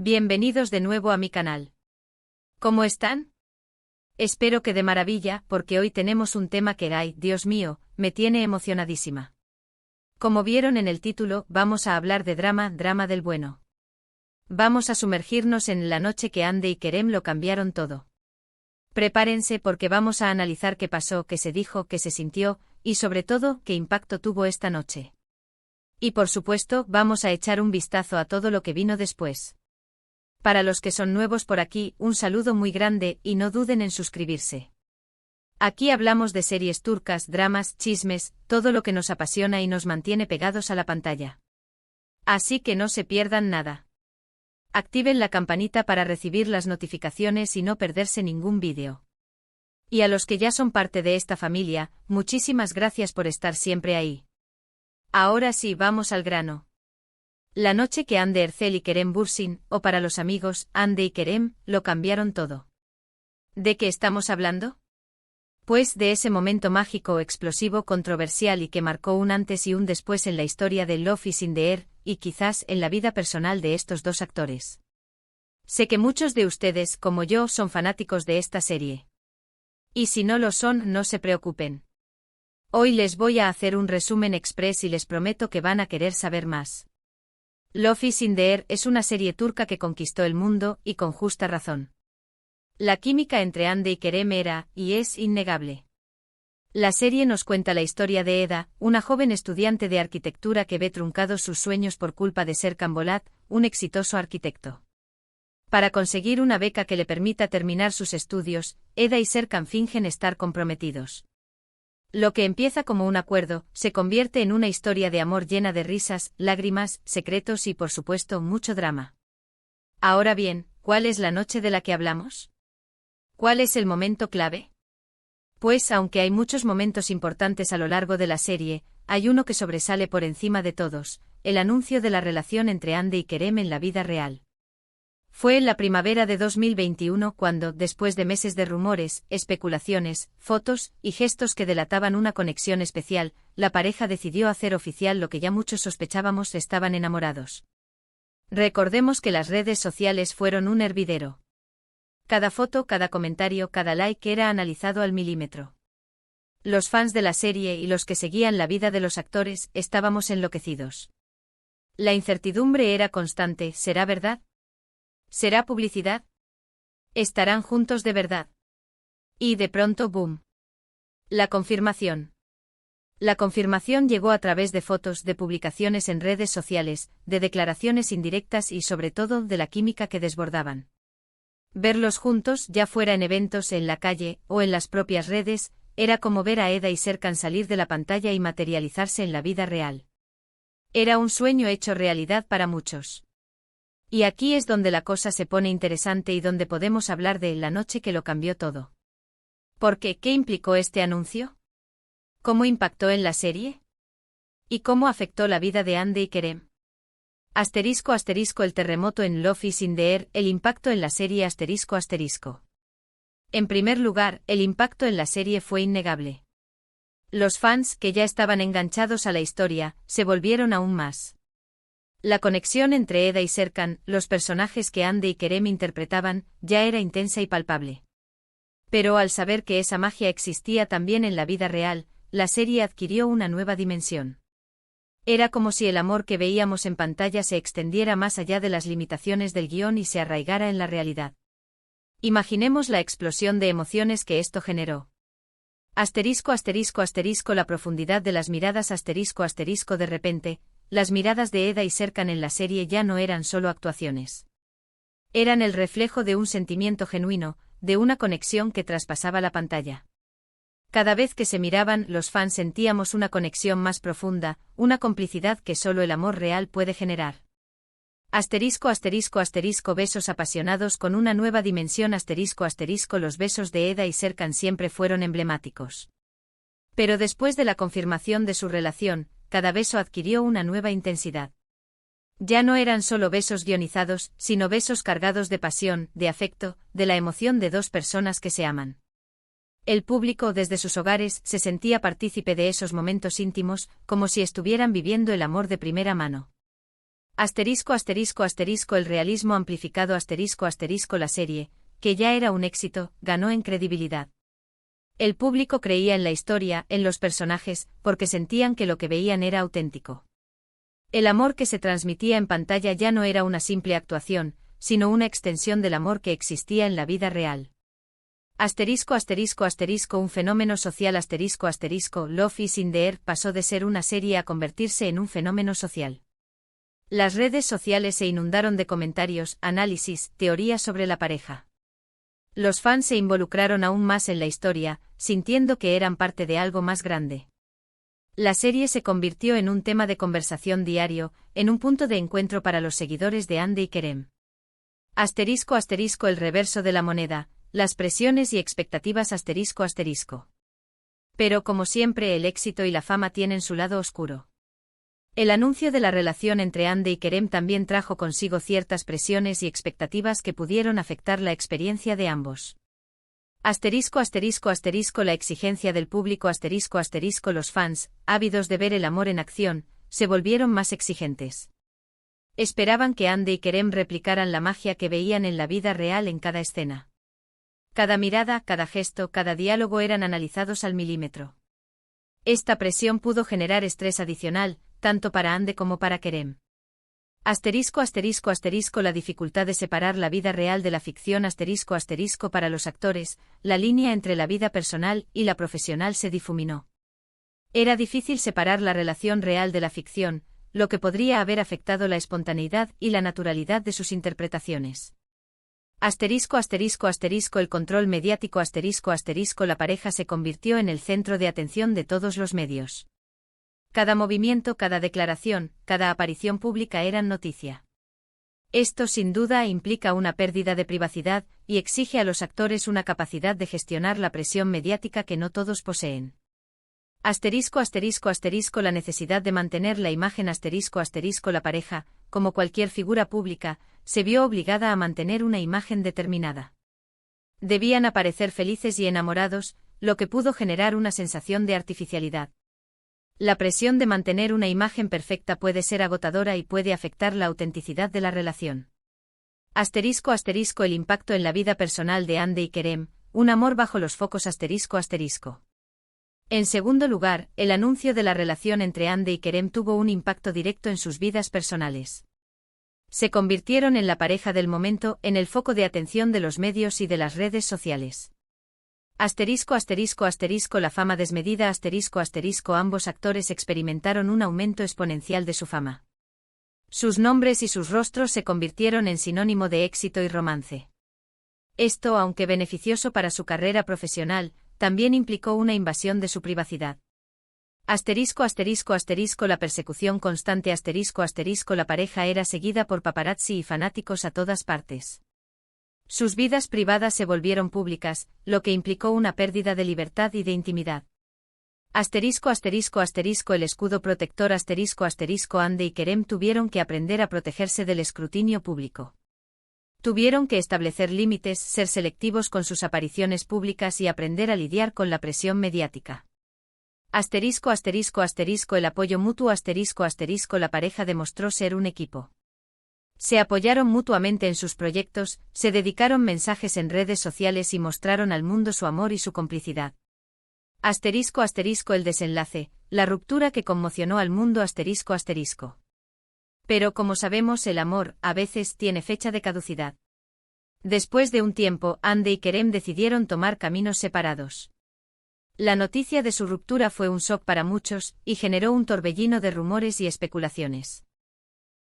Bienvenidos de nuevo a mi canal. ¿Cómo están? Espero que de maravilla, porque hoy tenemos un tema que, ay, Dios mío, me tiene emocionadísima. Como vieron en el título, vamos a hablar de drama del bueno. Vamos a sumergirnos en la noche que Hande y Kerem lo cambiaron todo. Prepárense porque vamos a analizar qué pasó, qué se dijo, qué se sintió, y sobre todo, qué impacto tuvo esta noche. Y por supuesto, vamos a echar un vistazo a todo lo que vino después. Para los que son nuevos por aquí, un saludo muy grande y no duden en suscribirse. Aquí hablamos de series turcas, dramas, chismes, todo lo que nos apasiona y nos mantiene pegados a la pantalla. Así que no se pierdan nada. Activen la campanita para recibir las notificaciones y no perderse ningún vídeo. Y a los que ya son parte de esta familia, muchísimas gracias por estar siempre ahí. Ahora sí, vamos al grano. La noche que Hande Erçel y Kerem Bürsin, o para los amigos, Hande y Kerem, lo cambiaron todo. ¿De qué estamos hablando? Pues de ese momento mágico, explosivo, controversial y que marcó un antes y un después en la historia de Love is in the Air, y quizás en la vida personal de estos dos actores. Sé que muchos de ustedes, como yo, son fanáticos de esta serie. Y si no lo son, no se preocupen. Hoy les voy a hacer un resumen express y les prometo que van a querer saber más. Love is in the Air es una serie turca que conquistó el mundo, y con justa razón. La química entre Hande y Kerem era, y es, innegable. La serie nos cuenta la historia de Eda, una joven estudiante de arquitectura que ve truncados sus sueños por culpa de Serkan Bolat, un exitoso arquitecto. Para conseguir una beca que le permita terminar sus estudios, Eda y Serkan fingen estar comprometidos. Lo que empieza como un acuerdo, se convierte en una historia de amor llena de risas, lágrimas, secretos y por supuesto mucho drama. Ahora bien, ¿cuál es la noche de la que hablamos? ¿Cuál es el momento clave? Pues aunque hay muchos momentos importantes a lo largo de la serie, hay uno que sobresale por encima de todos, el anuncio de la relación entre Hande y Kerem en la vida real. Fue en la primavera de 2021 cuando, después de meses de rumores, especulaciones, fotos y gestos que delataban una conexión especial, la pareja decidió hacer oficial lo que ya muchos sospechábamos: estaban enamorados. Recordemos que las redes sociales fueron un hervidero. Cada foto, cada comentario, cada like era analizado al milímetro. Los fans de la serie y los que seguían la vida de los actores estábamos enloquecidos. La incertidumbre era constante: ¿será verdad? ¿Será publicidad? ¿Estarán juntos de verdad? Y de pronto, ¡boom! La confirmación. La confirmación llegó a través de fotos, de publicaciones en redes sociales, de declaraciones indirectas y sobre todo de la química que desbordaban. Verlos juntos, ya fuera en eventos, en la calle o en las propias redes, era como ver a Eda y Serkan salir de la pantalla y materializarse en la vida real. Era un sueño hecho realidad para muchos. Y aquí es donde la cosa se pone interesante y donde podemos hablar de la noche que lo cambió todo. Porque, ¿qué implicó este anuncio? ¿Cómo impactó en la serie? ¿Y cómo afectó la vida de Hande y Kerem? *** El terremoto en Love is in the Air, el impacto en la serie ***. En primer lugar, el impacto en la serie fue innegable. Los fans, que ya estaban enganchados a la historia, se volvieron aún más. La conexión entre Eda y Serkan, los personajes que Hande y Kerem interpretaban, ya era intensa y palpable. Pero al saber que esa magia existía también en la vida real, la serie adquirió una nueva dimensión. Era como si el amor que veíamos en pantalla se extendiera más allá de las limitaciones del guión y se arraigara en la realidad. Imaginemos la explosión de emociones que esto generó. La profundidad de las miradas de repente, las miradas de Eda y Serkan en la serie ya no eran solo actuaciones. Eran el reflejo de un sentimiento genuino, de una conexión que traspasaba la pantalla. Cada vez que se miraban, los fans sentíamos una conexión más profunda, una complicidad que solo el amor real puede generar. Besos apasionados con una nueva dimensión Los besos de Eda y Serkan siempre fueron emblemáticos. Pero después de la confirmación de su relación, cada beso adquirió una nueva intensidad. Ya no eran solo besos guionizados, sino besos cargados de pasión, de afecto, de la emoción de dos personas que se aman. El público, desde sus hogares, se sentía partícipe de esos momentos íntimos, como si estuvieran viviendo el amor de primera mano. Asterisco asterisco asterisco el realismo amplificado asterisco asterisco la serie, que ya era un éxito, ganó en credibilidad. El público creía en la historia, en los personajes, porque sentían que lo que veían era auténtico. El amor que se transmitía en pantalla ya no era una simple actuación, sino una extensión del amor que existía en la vida real. Asterisco asterisco asterisco un fenómeno social asterisco asterisco Love is in the air pasó de ser una serie a convertirse en un fenómeno social. Las redes sociales se inundaron de comentarios, análisis, teorías sobre la pareja. Los fans se involucraron aún más en la historia, sintiendo que eran parte de algo más grande. La serie se convirtió en un tema de conversación diario, en un punto de encuentro para los seguidores de Hande y Kerem. Asterisco asterisco el reverso de la moneda, las presiones y expectativas asterisco asterisco. Pero como siempre el éxito y la fama tienen su lado oscuro. El anuncio de la relación entre Hande y Kerem también trajo consigo ciertas presiones y expectativas que pudieron afectar la experiencia de ambos. Asterisco asterisco asterisco la exigencia del público asterisco asterisco los fans, ávidos de ver el amor en acción, se volvieron más exigentes. Esperaban que Hande y Kerem replicaran la magia que veían en la vida real en cada escena. Cada mirada, cada gesto, cada diálogo eran analizados al milímetro. Esta presión pudo generar estrés adicional, tanto para Hande como para Kerem. Asterisco asterisco asterisco la dificultad de separar la vida real de la ficción asterisco asterisco para los actores, la línea entre la vida personal y la profesional se difuminó. Era difícil separar la relación real de la ficción, lo que podría haber afectado la espontaneidad y la naturalidad de sus interpretaciones. Asterisco asterisco asterisco el control mediático asterisco asterisco la pareja se convirtió en el centro de atención de todos los medios. Cada movimiento, cada declaración, cada aparición pública eran noticia. Esto sin duda implica una pérdida de privacidad y exige a los actores una capacidad de gestionar la presión mediática que no todos poseen. Asterisco asterisco asterisco la necesidad de mantener la imagen asterisco asterisco la pareja, como cualquier figura pública, se vio obligada a mantener una imagen determinada. Debían aparecer felices y enamorados, lo que pudo generar una sensación de artificialidad. La presión de mantener una imagen perfecta puede ser agotadora y puede afectar la autenticidad de la relación. Asterisco asterisco el impacto en la vida personal de Hande y Kerem, un amor bajo los focos asterisco asterisco. En segundo lugar, el anuncio de la relación entre Hande y Kerem tuvo un impacto directo en sus vidas personales. Se convirtieron en la pareja del momento, en el foco de atención de los medios y de las redes sociales. Asterisco asterisco asterisco la fama desmedida asterisco asterisco ambos actores experimentaron un aumento exponencial de su fama. Sus nombres y sus rostros se convirtieron en sinónimo de éxito y romance. Esto, aunque beneficioso para su carrera profesional, también implicó una invasión de su privacidad. Asterisco asterisco asterisco la persecución constante asterisco asterisco la pareja era seguida por paparazzi y fanáticos a todas partes. Sus vidas privadas se volvieron públicas, lo que implicó una pérdida de libertad y de intimidad. Asterisco asterisco asterisco el escudo protector asterisco asterisco Hande y Kerem tuvieron que aprender a protegerse del escrutinio público. Tuvieron que establecer límites, ser selectivos con sus apariciones públicas y aprender a lidiar con la presión mediática. Asterisco asterisco asterisco el apoyo mutuo asterisco asterisco la pareja demostró ser un equipo. Se apoyaron mutuamente en sus proyectos, se dedicaron mensajes en redes sociales y mostraron al mundo su amor y su complicidad. Asterisco asterisco el desenlace, la ruptura que conmocionó al mundo asterisco asterisco. Pero como sabemos el amor, a veces, tiene fecha de caducidad. Después de un tiempo, Hande y Kerem decidieron tomar caminos separados. La noticia de su ruptura fue un shock para muchos, y generó un torbellino de rumores y especulaciones.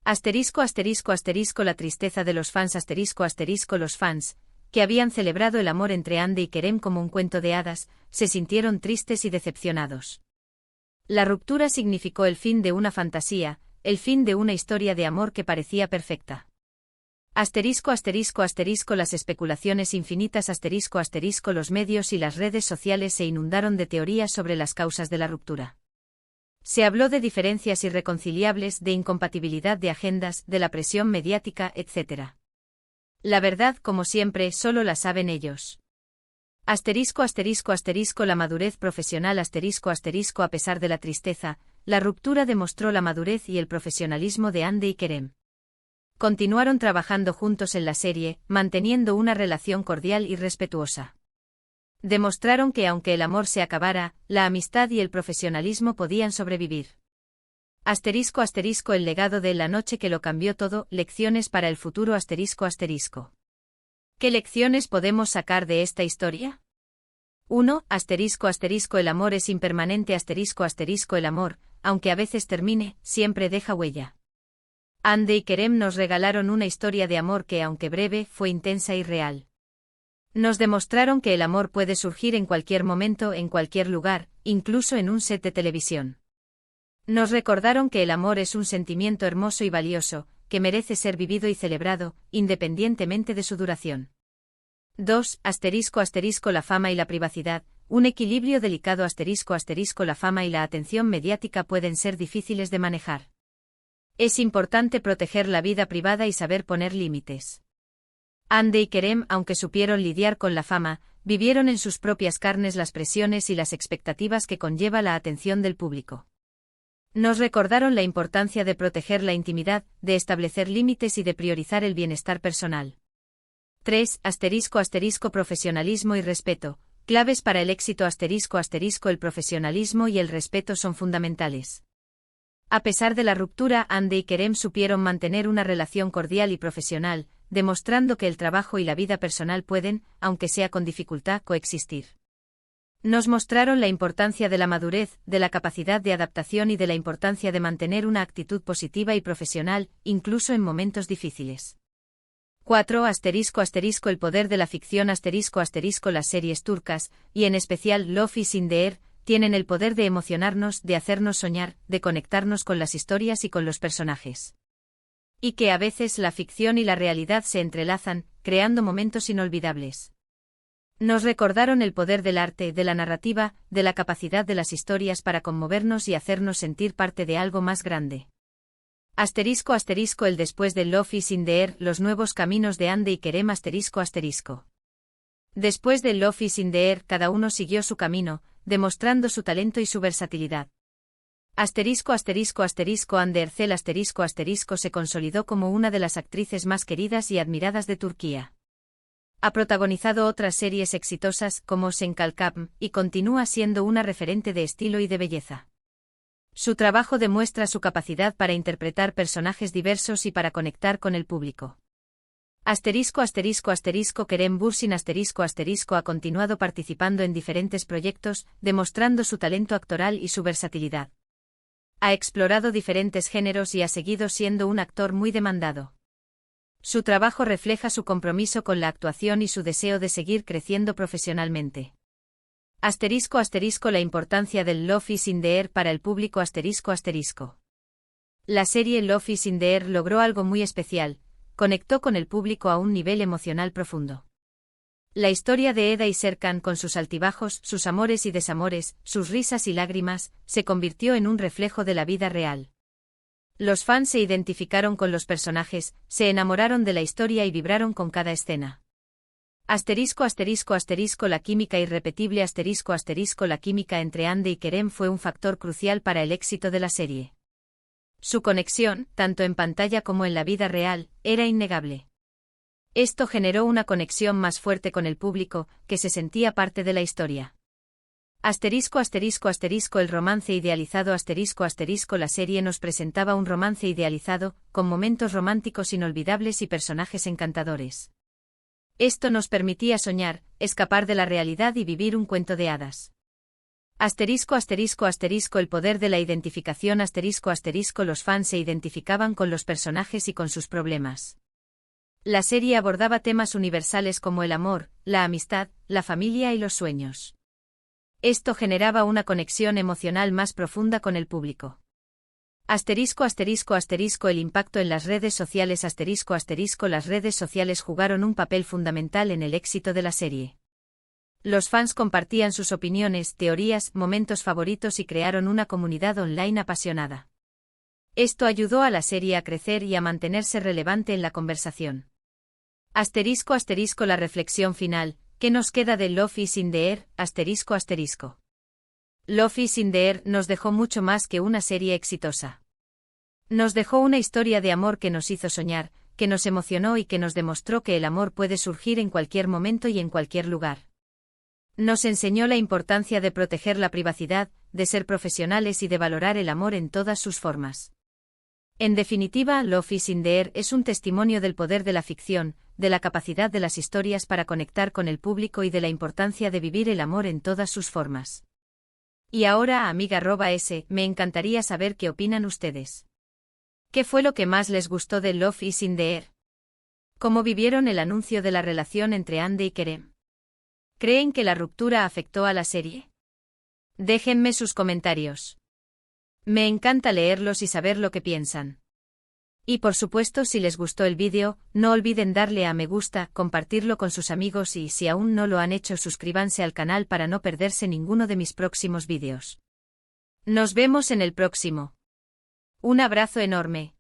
Asterisco asterisco asterisco la tristeza de los fans asterisco asterisco los fans, que habían celebrado el amor entre Hande y Kerem como un cuento de hadas, se sintieron tristes y decepcionados. La ruptura significó el fin de una fantasía, el fin de una historia de amor que parecía perfecta. Asterisco asterisco asterisco las especulaciones infinitas asterisco asterisco los medios y las redes sociales se inundaron de teorías sobre las causas de la ruptura. Se habló de diferencias irreconciliables, de incompatibilidad de agendas, de la presión mediática, etc. La verdad, como siempre, solo la saben ellos. Asterisco asterisco asterisco la madurez profesional asterisco asterisco a pesar de la tristeza, la ruptura demostró la madurez y el profesionalismo de Andy y Kerem. Continuaron trabajando juntos en la serie, manteniendo una relación cordial y respetuosa. Demostraron que aunque el amor se acabara, la amistad y el profesionalismo podían sobrevivir. ***, el legado de La noche que lo cambió todo, lecciones para el futuro ***. ¿Qué lecciones podemos sacar de esta historia? 1. El amor es impermanente el amor, aunque a veces termine, siempre deja huella. Andy y Kerem nos regalaron una historia de amor que, aunque breve, fue intensa y real. Nos demostraron que el amor puede surgir en cualquier momento, en cualquier lugar, incluso en un set de televisión. Nos recordaron que el amor es un sentimiento hermoso y valioso, que merece ser vivido y celebrado, independientemente de su duración. 2. La fama y la privacidad, un equilibrio delicado la fama y la atención mediática pueden ser difíciles de manejar. Es importante proteger la vida privada y saber poner límites. Andy y Kerem, aunque supieron lidiar con la fama, vivieron en sus propias carnes las presiones y las expectativas que conlleva la atención del público. Nos recordaron la importancia de proteger la intimidad, de establecer límites y de priorizar el bienestar personal. 3. Profesionalismo y respeto, claves para el éxito el profesionalismo y el respeto son fundamentales. A pesar de la ruptura, Andy y Kerem supieron mantener una relación cordial y profesional, demostrando que el trabajo y la vida personal pueden, aunque sea con dificultad, coexistir. Nos mostraron la importancia de la madurez, de la capacidad de adaptación y de la importancia de mantener una actitud positiva y profesional, incluso en momentos difíciles. 4. El poder de la ficción las series turcas, y en especial Love is in the Air, tienen el poder de emocionarnos, de hacernos soñar, de conectarnos con las historias y con los personajes. Y que a veces la ficción y la realidad se entrelazan, creando momentos inolvidables. Nos recordaron el poder del arte, de la narrativa, de la capacidad de las historias para conmovernos y hacernos sentir parte de algo más grande. El después de Love is in the Air, los nuevos caminos de Andy y Kerem Después de Love is in the Air, cada uno siguió su camino, demostrando su talento y su versatilidad. Andercel se consolidó como una de las actrices más queridas y admiradas de Turquía. Ha protagonizado otras series exitosas como Sen Kalkam, y continúa siendo una referente de estilo y de belleza. Su trabajo demuestra su capacidad para interpretar personajes diversos y para conectar con el público. Kerem Bürsin ha continuado participando en diferentes proyectos, demostrando su talento actoral y su versatilidad. Ha explorado diferentes géneros y ha seguido siendo un actor muy demandado. Su trabajo refleja su compromiso con la actuación y su deseo de seguir creciendo profesionalmente. La importancia del Love is in the Air para el público La serie Love is in the Air logró algo muy especial, conectó con el público a un nivel emocional profundo. La historia de Eda y Serkan con sus altibajos, sus amores y desamores, sus risas y lágrimas, se convirtió en un reflejo de la vida real. Los fans se identificaron con los personajes, se enamoraron de la historia y vibraron con cada escena. La química irrepetible la química entre Andy y Kerem fue un factor crucial para el éxito de la serie. Su conexión, tanto en pantalla como en la vida real, era innegable. Esto generó una conexión más fuerte con el público, que se sentía parte de la historia. El romance idealizado la serie nos presentaba un romance idealizado, con momentos románticos inolvidables y personajes encantadores. Esto nos permitía soñar, escapar de la realidad y vivir un cuento de hadas. El poder de la identificación los fans se identificaban con los personajes y con sus problemas. La serie abordaba temas universales como el amor, la amistad, la familia y los sueños. Esto generaba una conexión emocional más profunda con el público. El impacto en las redes sociales las redes sociales jugaron un papel fundamental en el éxito de la serie. Los fans compartían sus opiniones, teorías, momentos favoritos y crearon una comunidad online apasionada. Esto ayudó a la serie a crecer y a mantenerse relevante en la conversación. La reflexión final, ¿qué nos queda de Love is in the Air? Love is in the Air nos dejó mucho más que una serie exitosa. Nos dejó una historia de amor que nos hizo soñar, que nos emocionó y que nos demostró que el amor puede surgir en cualquier momento y en cualquier lugar. Nos enseñó la importancia de proteger la privacidad, de ser profesionales y de valorar el amor en todas sus formas. En definitiva, Love is in the Air es un testimonio del poder de la ficción, de la capacidad de las historias para conectar con el público y de la importancia de vivir el amor en todas sus formas. Y ahora, amiga@s, me encantaría saber qué opinan ustedes. ¿Qué fue lo que más les gustó de Love is in the Air? ¿Cómo vivieron el anuncio de la relación entre Andy y Kerem? ¿Creen que la ruptura afectó a la serie? Déjenme sus comentarios. Me encanta leerlos y saber lo que piensan. Y por supuesto, si les gustó el vídeo, no olviden darle a me gusta, compartirlo con sus amigos y si aún no lo han hecho, suscríbanse al canal para no perderse ninguno de mis próximos vídeos. Nos vemos en el próximo. Un abrazo enorme.